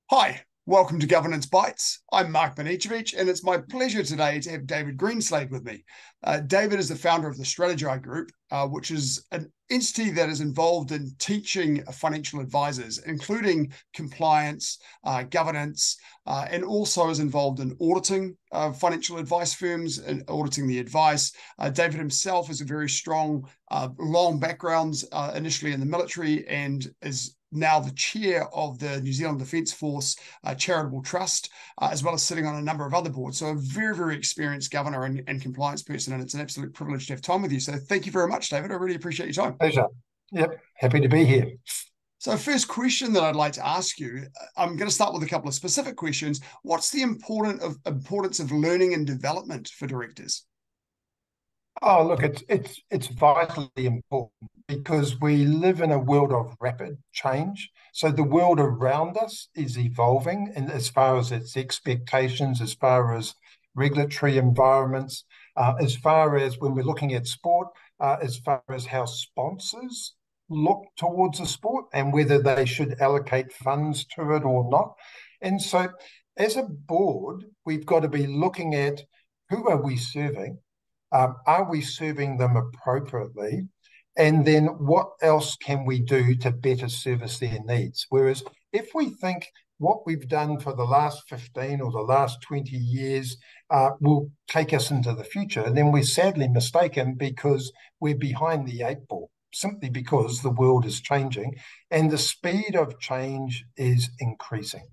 Hi, welcome to Governance Bites. I'm Mark Banicevich, and it's my pleasure today to have David Greenslade with me. David is the founder of the Strategi Group, which is an entity that is involved in teaching financial advisors, including compliance, governance, and also is involved in auditing financial advice firms and auditing the advice. David himself has a very strong, long background, initially in the military, and is now the chair of the New Zealand Defence Force Charitable Trust, as well as sitting on a number of other boards. So a very, very experienced governor and compliance person, and it's an absolute privilege to have time with you. So thank you very much, David. I really appreciate your time. Pleasure. Yep, happy to be here. So first question that I'd like to ask you, I'm going to start with a couple of specific questions. What's the importance of learning and development for directors? Oh, look, it's vitally important because we live in a world of rapid change. So the world around us is evolving, and as far as its expectations, as far as regulatory environments, as far as when we're looking at sport, as far as how sponsors look towards the sport and whether they should allocate funds to it or not. And so, as a board, we've got to be looking at who are we serving. Are we serving them appropriately? And then what else can we do to better service their needs? Whereas if we think what we've done for the last 15 or the last 20 years will take us into the future, then we're sadly mistaken because we're behind the eight ball, simply because the world is changing and the speed of change is increasing.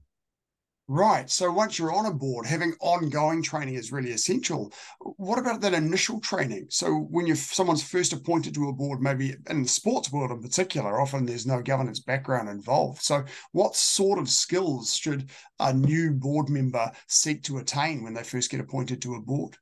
Right. So once you're on a board, having ongoing training is really essential. What about that initial training? So when someone's first appointed to a board, maybe in the sports world in particular, often there's no governance background involved. So what sort of skills should a new board member seek to attain when they first get appointed to a board?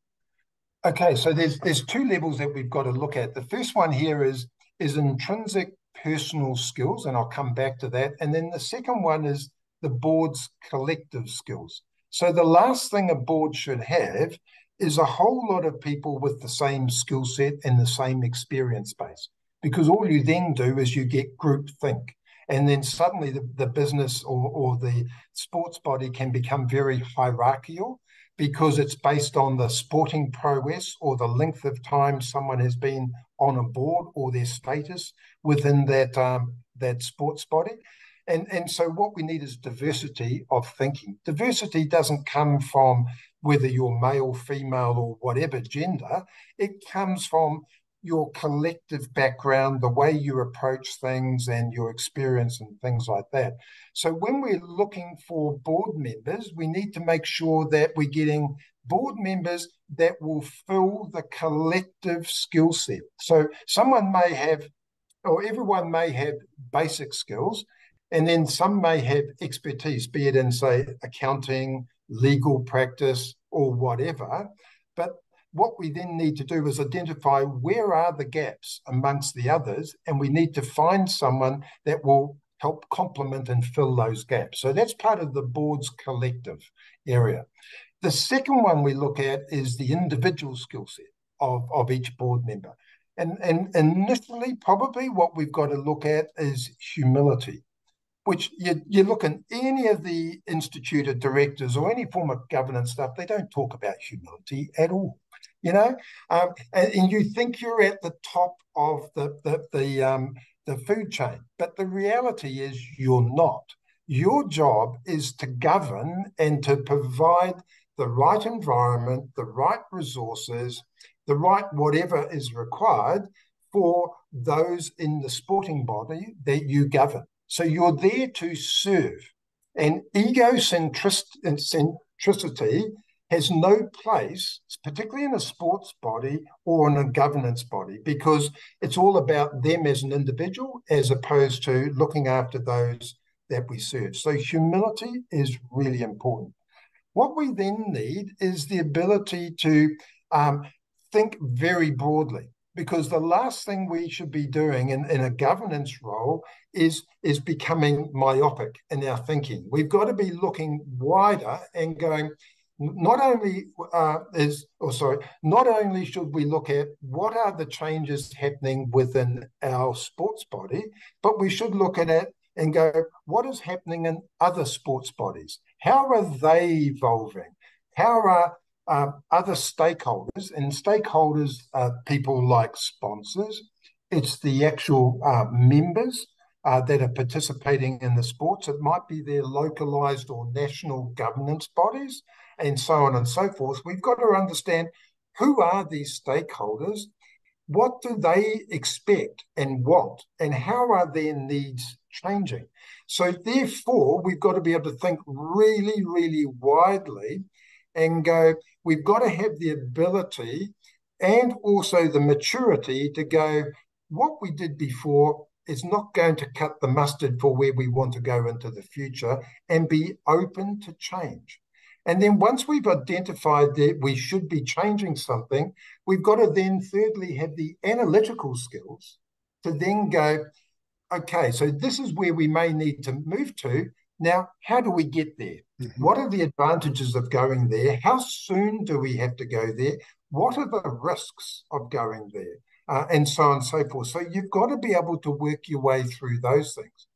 Okay, so there's two levels that we've got to look at. The first one here is intrinsic personal skills, and I'll come back to that. And then the second one is the board's collective skills. So the last thing a board should have is a whole lot of people with the same skill set and the same experience base, because all you then do is you get group think. And then suddenly the business or the sports body can become very hierarchical because it's based on the sporting prowess or the length of time someone has been on a board or their status within that sports body. And so what we need is diversity of thinking. Diversity doesn't come from whether you're male, female, or whatever gender. It comes from your collective background, the way you approach things and your experience and things like that. So when we're looking for board members, we need to make sure that we're getting board members that will fill the collective skill set. So someone may have, or everyone may have basic skills, and then some may have expertise, be it in, say, accounting, legal practice, or whatever. But what we then need to do is identify where are the gaps amongst the others, and we need to find someone that will help complement and fill those gaps. So that's part of the board's collective area. The second one we look at is the individual skill set of each board member. And initially, probably what we've got to look at is humility, which you look at any of the instituted directors or any form of governance stuff, they don't talk about humility at all, and you think you're at the top of the food chain, but the reality is you're not. Your job is to govern and to provide the right environment, the right resources, the right whatever is required for those in the sporting body that you govern. So you're there to serve. And egocentricity has no place, particularly in a sports body or in a governance body, because it's all about them as an individual as opposed to looking after those that we serve. So humility is really important. What we then need is the ability to think very broadly, because the last thing we should be doing in a governance role is becoming myopic in our thinking. We've got to be looking wider and going, not only should we look at what are the changes happening within our sports body, but we should look at it and go, what is happening in other sports bodies? How are they evolving? How are other stakeholders, and stakeholders are people like sponsors, it's the actual members that are participating in the sports. It might be their localized or national governance bodies, and so on and so forth. We've got to understand who are these stakeholders, what do they expect and want, and how are their needs changing? So therefore, we've got to be able to think really, really widely and go, we've got to have the ability and also the maturity to go, what we did before is not going to cut the mustard for where we want to go into the future, and be open to change. And then once we've identified that we should be changing something, we've got to then thirdly have the analytical skills to then go, okay, so this is where we may need to move to. Now, how do we get there? Mm-hmm. What are the advantages of going there? How soon do we have to go there? What are the risks of going there? And so on and so forth. So you've got to be able to work your way through those things.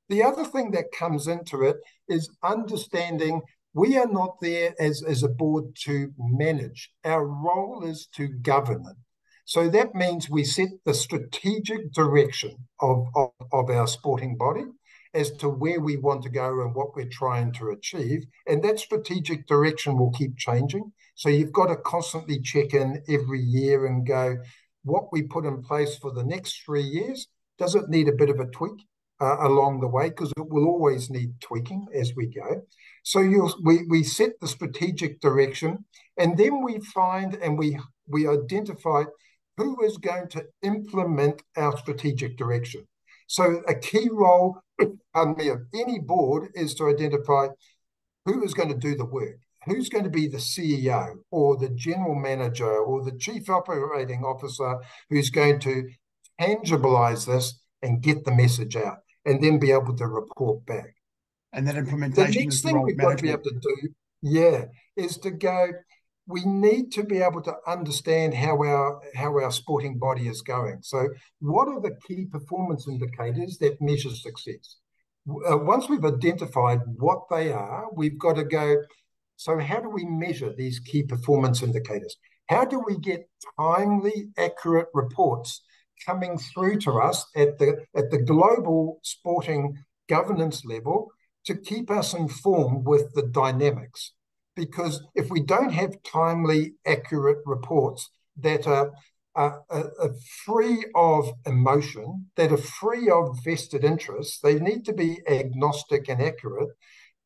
The other thing that comes into it is understanding we are not there as a board to manage. Our role is to govern it. So that means we set the strategic direction of our sporting body as to where we want to go and what we're trying to achieve. And that strategic direction will keep changing. So you've got to constantly check in every year and go, what we put in place for the next 3 years, does it need a bit of a tweak along the way? Because it will always need tweaking as we go. So we set the strategic direction, and then we find and we identify who is going to implement our strategic direction. So a key role of any board is to identify who is going to do the work. Who's going to be the CEO or the general manager or the chief operating officer who's going to tangibilize this and get the message out and then be able to report back. And that implementation the next thing we've got to be able to do, is to go, we need to be able to understand how our sporting body is going. So what are the key performance indicators that measure success? Once we've identified what they are, we've got to go, so how do we measure these key performance indicators? How do we get timely, accurate reports coming through to us at the global sporting governance level to keep us informed with the dynamics? Because if we don't have timely, accurate reports that are free of emotion, that are free of vested interests, they need to be agnostic and accurate.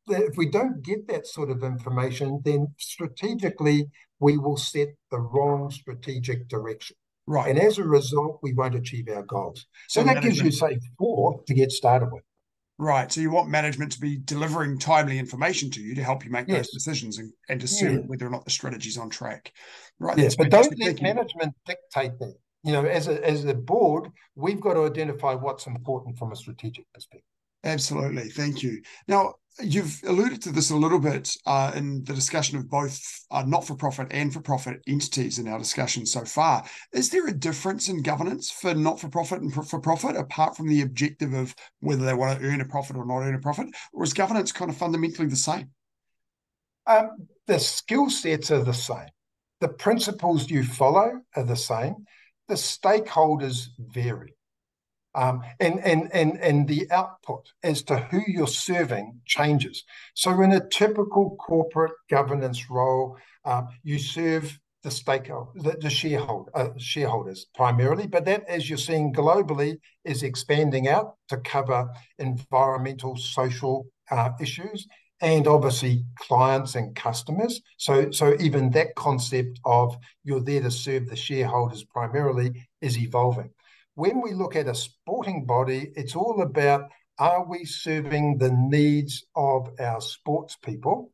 If we don't get that sort of information, then strategically we will set the wrong strategic direction. Right. And as a result, we won't achieve our goals. So that gives you, say, 4 to get started with. Right. So you want management to be delivering timely information to you to help you make those decisions and discern whether or not the strategy's on track. Right. Yes, but don't let management dictate that. As a board, we've got to identify what's important from a strategic perspective. Absolutely. Thank you. Now, you've alluded to this a little bit in the discussion of both not-for-profit and for-profit entities in our discussion so far. Is there a difference in governance for not-for-profit and for-profit, apart from the objective of whether they want to earn a profit or not earn a profit? Or is governance kind of fundamentally the same? The skill sets are the same. The principles you follow are the same. The stakeholders vary. And the output as to who you're serving changes. So in a typical corporate governance role, you serve the stakeholder, the shareholders primarily, but that, as you're seeing globally, is expanding out to cover environmental, social issues, and obviously clients and customers. So even that concept of you're there to serve the shareholders primarily is evolving. When we look at a sporting body, it's all about, are we serving the needs of our sports people?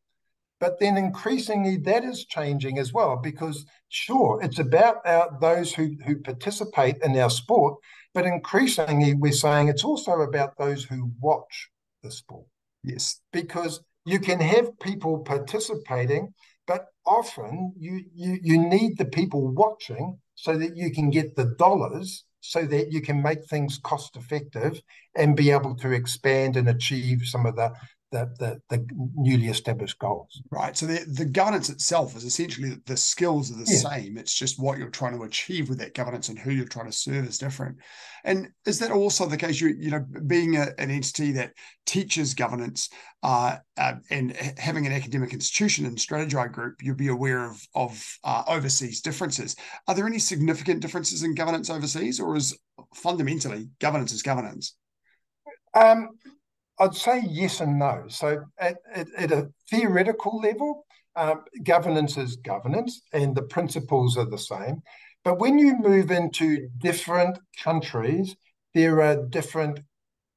But then increasingly that is changing as well, because sure, it's about those who participate in our sport, but increasingly we're saying it's also about those who watch the sport. Yes. Because you can have people participating, but often you need the people watching so that you can get the dollars so that you can make things cost effective and be able to expand and achieve some of the newly established goals. Right. So the governance itself is essentially the skills are the Yes. same. It's just what you're trying to achieve with that governance and who you're trying to serve is different. And is that also the case? Being an entity that teaches governance and having an academic institution and Strategi Group, you'll be aware of overseas differences. Are there any significant differences in governance overseas, or is fundamentally governance is governance? I'd say yes and no. So at a theoretical level, governance is governance and the principles are the same. But when you move into different countries, there are different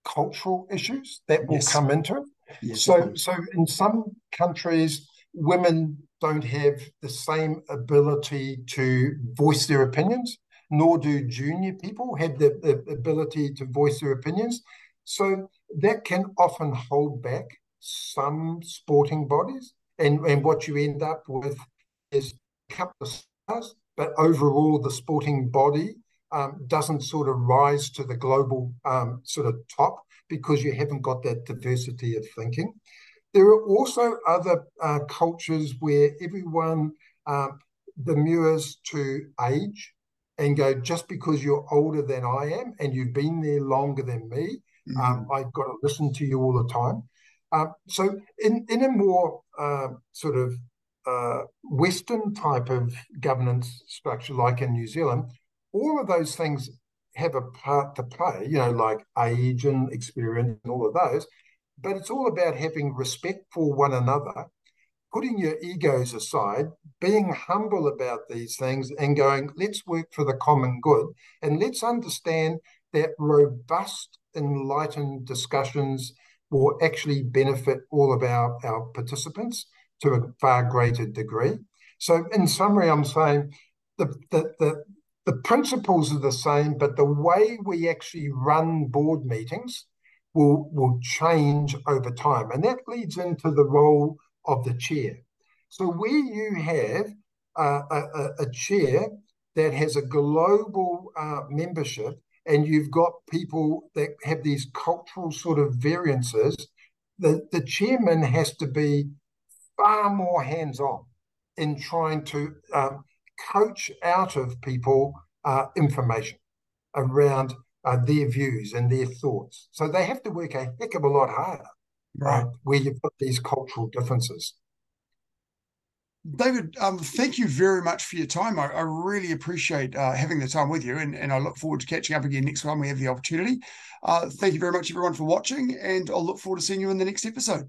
cultural issues that will come into it. Yes, so in some countries, women don't have the same ability to voice their opinions, nor do junior people have the ability to voice their opinions. So that can often hold back some sporting bodies, and what you end up with is a couple of stars, but overall the sporting body doesn't sort of rise to the global sort of top because you haven't got that diversity of thinking. There are also other cultures where everyone demurs to age and go, just because you're older than I am and you've been there longer than me, I've got to listen to you all the time. So in a more sort of Western type of governance structure, like in New Zealand, all of those things have a part to play, like age and experience and all of those. But it's all about having respect for one another, putting your egos aside, being humble about these things and going, let's work for the common good. And let's understand that robust, enlightened discussions will actually benefit all of our participants to a far greater degree. So in summary, I'm saying the principles are the same, but the way we actually run board meetings will change over time. And that leads into the role of the chair. So where you have a chair that has a global membership, and you've got people that have these cultural sort of variances, the chairman has to be far more hands-on in trying to coach out of people information around their views and their thoughts. So they have to work a heck of a lot harder, right? Where you've got these cultural differences. David, thank you very much for your time. I really appreciate having the time with you, and I look forward to catching up again next time we have the opportunity. Thank you very much, everyone, for watching, and I'll look forward to seeing you in the next episode.